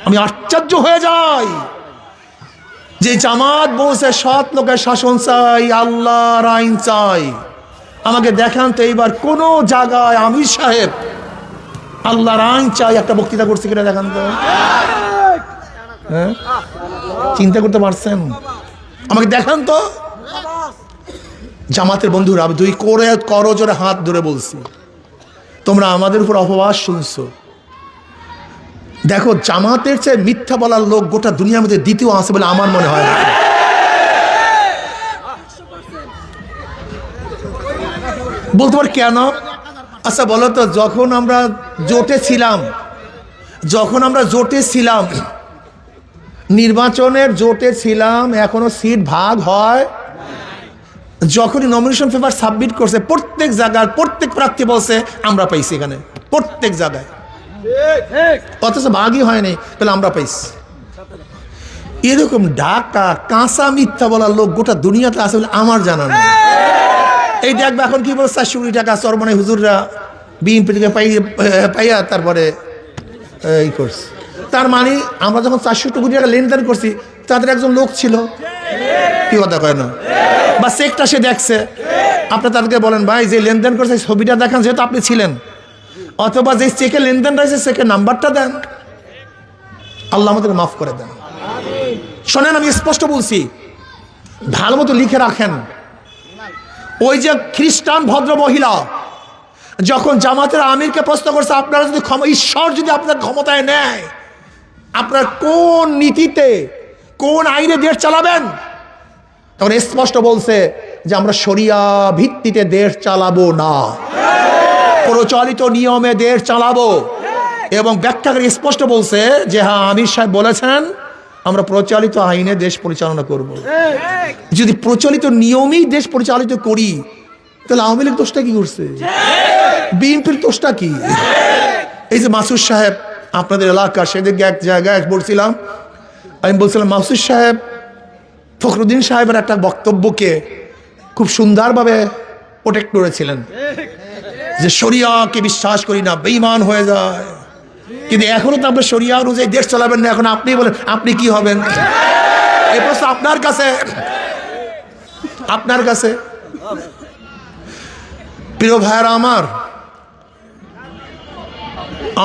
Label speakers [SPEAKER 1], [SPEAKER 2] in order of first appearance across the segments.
[SPEAKER 1] আমি আশ্চর্য হয়ে যাই যে জামাত বলছে সৎ লোকের শাসন চাই, আল্লাহর আইন চাই। আমাকে দেখান তো এইবার কোন জায়গায় আমির সাহেব আল্লাহর আইন চাই একটা বক্তৃতা করছে কিনা দেখান তো। হ্যাঁ, চিন্তা করতে পারছেন? আমাকে দেখান তো। জামাতের বন্ধুরা, দুই করজোড়ে হাত ধরে বলছি, তোমরা আমাদের উপর অপবাদ শুনছো। দেখো, জামাতের চেয়ে মিথ্যা বলার লোক গোটা দুনিয়ার মধ্যে দ্বিতীয় আছে বলে আমার মনে হয় না। বলতে পার কেন? আচ্ছা বলো তো, যখন আমরা জোটে ছিলাম, নির্বাচনের জোটে ছিলাম, এখনো সিট ভাগ হয়। যখনই নমিনেশন পেপার সাবমিট করছে প্রত্যেক জায়গায় প্রত্যেক প্রার্থী বলছে আমরা পাইছি, এখানে প্রত্যেক জায়গায়, অথচ ভাগই হয়নি, তাহলে আমরা পাইছি। এরকম ঢাকা কাঁচা মিথ্যা বলার লোক গোটা দুনিয়াতে আছে বলে আমার জানা নেই। এই দেখবে এখন কি বলছে, 400 কোটি টাকা চরমনে হুজুররা বিএনপি থেকে পাইয়া তারপরে এই করছে। তার মানে আমরা যখন 400 কোটি টাকা লেনদেন করছি, তাদের একজন লোক ছিল, কি কথা কয় না, বা চেকটা সে দেখছে। আপনি তাদেরকে বলেন, ভাই যে লেনদেন করছে ছবিটা দেখান, যেহেতু আপনি ছিলেন, অথবা যে চেকের লেনদেন রয়েছে চেকের নাম্বারটা দেন। আল্লাহ আমাদের মাফ করে দেন। শোনেন, আমি স্পষ্ট বলছি, ভালো মতো লিখে রাখেন। ওই যে খ্রিস্টান ভদ্র মহিলা যখন জামাতের আমিরকে প্রশ্ন করছে, আপনারা যদি ঈশ্বর যদি আপনার ক্ষমতায় নেয়, আপনার কোন নীতিতে কোন আইনে দেশ চালাবেন, তখন স্পষ্ট বলছে যে আমরা শরিয়া ভিত্তিতে দেশ চালাবো না, প্রচলিত নিয়মে দেশ চালাবো। এবং ব্যাখ্যা করে স্পষ্ট বলছে যে হ্যাঁ, আমির সাহেব বলেছেন আমরা প্রচলিত আইনে দেশ পরিচালনা করব। যদি প্রচলিত নিয়মেই দেশ পরিচালিত করি, তাহলে আওয়ামী লীগ দোষটা কি করছে? বিএনপির দোষটা কি? এই যে মাসুদ সাহেব আপনাদের এলাকা, সেদিকে এক জায়গায় বলছিলাম, আমি বলছিলাম মাসুদ সাহেব ফখরুদ্দিন সাহেবের একটা বক্তব্যকে খুব সুন্দরভাবে প্রোটেক্ট করেছিলেন যে শরিয়াকে বিশ্বাস করি না, বেঈমান হয়ে যায়। কিন্তু এখনো তো আপনার শরিয়া অনুযায়ী দেশ চালাবেন না। এখন আপনি বলেন আপনি কি হবেন? এই প্রশ্ন আপনার কাছে। প্রিয় ভাইয়েরা আমার,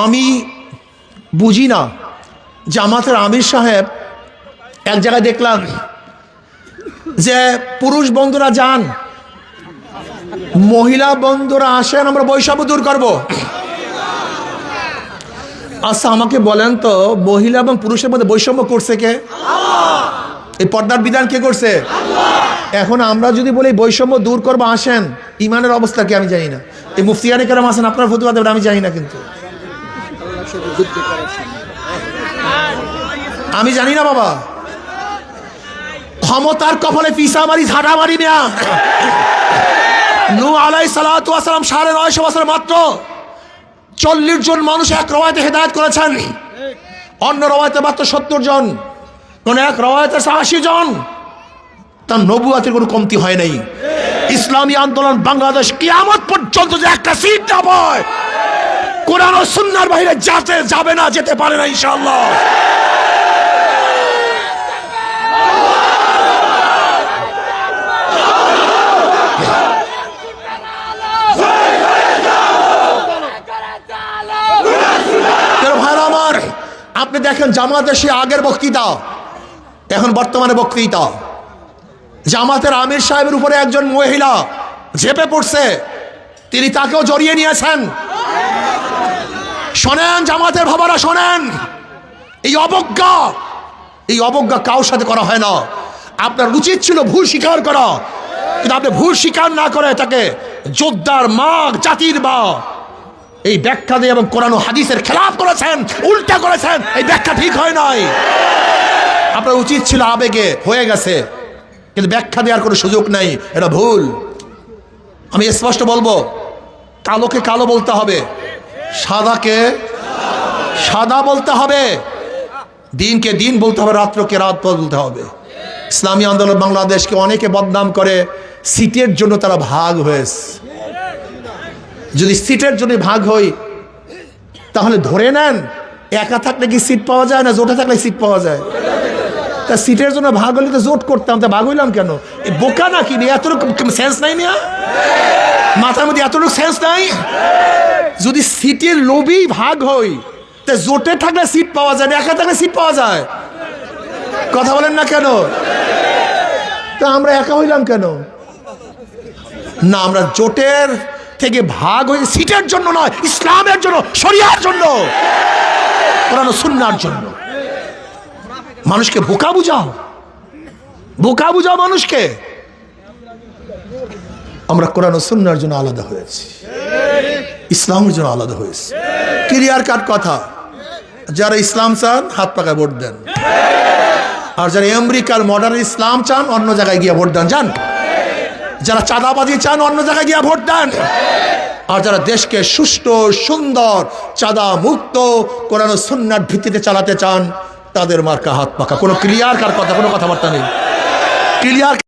[SPEAKER 1] আমি বুঝি না, জামাতের আমির সাহেব এক জায়গায় দেখলাম যে পুরুষ বন্ধুরা যান, মহিলা বন্ধুরা আসেন, আমরা বৈষম্য দূর করব। আচ্ছা আমাকে বলেন তো, মহিলা এবং পুরুষের মধ্যে বৈষম্য করছে কে? এই পর্দার বিধান কে করছে? এখন আমরা যদি বলি বৈষম্য দূর করবো, আসেন, ইমানের অবস্থা কি আমি জানি না। এই মুফতিয়ানে কেরাম আসেন, আপনার ফতুয়া দেবেন আমি জানি না, কিন্তু আমি জানি না বাবা। ক্ষমতার কপালে পিসা মারি, ঝাঁটা মারি না। নূহ আলাইহিস সালাতু ওয়াস সালাম 950 বছর মাত্র 40 জন মানুষ এক রওয়ায়াতে হেদায়েত করেছেন, অন্য রওয়ায়াতে মাত্র 70 জন, কোন এক রওয়ায়াতে 80 জন। তার নবুয়াতের কোনো কমতি হয় নাই। ইসলামী আন্দোলন বাংলাদেশ কিয়ামত পর্যন্ত যে একটা সিট না পায়, কোরআন ও সুন্নাহর বাইরে যাবে না, যেতে পারে না ইনশাআল্লাহ। আপনি দেখেন জামাতের সে আগের বক্তৃতা, এখন বর্তমানে বক্তৃতা। জামাতের আমির সাহেবের উপরে একজন মহিলা ঝেপে পড়ছে, তিনি তাকেও জড়িয়ে নিয়েছেন। শোনেন জামাতের ভাবারা, শোনেন, এই অবজ্ঞা কারোর সাথে করা হয় না। আপনার উচিত ছিল ভুল স্বীকার করা, কিন্তু আপনি ভুল স্বীকার না করে তাকে যোদ্ধার মা, জাতির মা এই ব্যাখ্যা দিয়ে এবং কোরআন ও হাদিসের খেলাফ করেছেন, উল্টা করেছেন। এই ব্যাখ্যা ঠিক হয় নাই। আপনার উচিত ছিল, আবেগে হয়ে গেছে, কিন্তু ব্যাখ্যা দেওয়ার কোনো সুযোগ নাই, এটা ভুল। আমি স্পষ্ট বলবো, কালোকে কালো বলতে হবে, সাদাকে সাদা বলতে হবে, দিনকে দিন বলতে হবে, রাত্রকে রাত বলতে হবে। ইসলামী আন্দোলন বাংলাদেশকে অনেকে বদনাম করে সিটের জন্য তারা ভাগ হয়েছে। যদি সিটের জন্য ভাগ হই, তাহলে ধরে নেন একা থাকলে কি সিট পাওয়া যায় না জোটে থাকলে সিট পাওয়া যায়? তা সিটের জন্য ভাগ হলে তো জোট করতাম, তা ভাগ হইলাম কেন? এ বোকা নাকি? এতটুকু সেন্স নাই মিয়া, মাথার মধ্যে এতটুকু সেন্স নাই? যদি সিটের লোভেই ভাগ হই তা জোটে থাকলে সিট পাওয়া যায় না, একা থাকলে সিট পাওয়া যায়? কথা বলেন না কেন? তা আমরা একা হইলাম কেন? না, আমরা জোটের থেকে ভাগ হয়ে সিটের জন্য নয়, ইসলামের জন্য, শরিয়ার জন্য, কোরআন ও সুন্নাহর জন্য। মানুষকে বোকা বুঝাও, বোকা বুঝাও মানুষকে। আমরা কোরআন ও সুন্নাহর জন্য আলাদা হয়েছি, ইসলামের জন্য আলাদা হয়েছি। ক্লিয়ার কাট কথা। যারা ইসলাম চান হাত পাকায় ভোট দেন, আর যারা আমেরিকার মডার্ন ইসলাম চান অন্য জায়গায় গিয়ে ভোট দেন। যান। যারা চাঁদাবাজি চান অন্য জায়গায় গিয়ে ভোট দেন। আর যারা দেশকে সুষ্ঠু সুন্দর চাঁদা মুক্ত কোরআন ও সুন্নাহর ভিত্তিতে চালাতে চান তাদের মার্কা হাত পাকা। কোনো ক্লিয়ার কার কথা, কোনো কথাবার্তা নেই। ক্লিয়ার।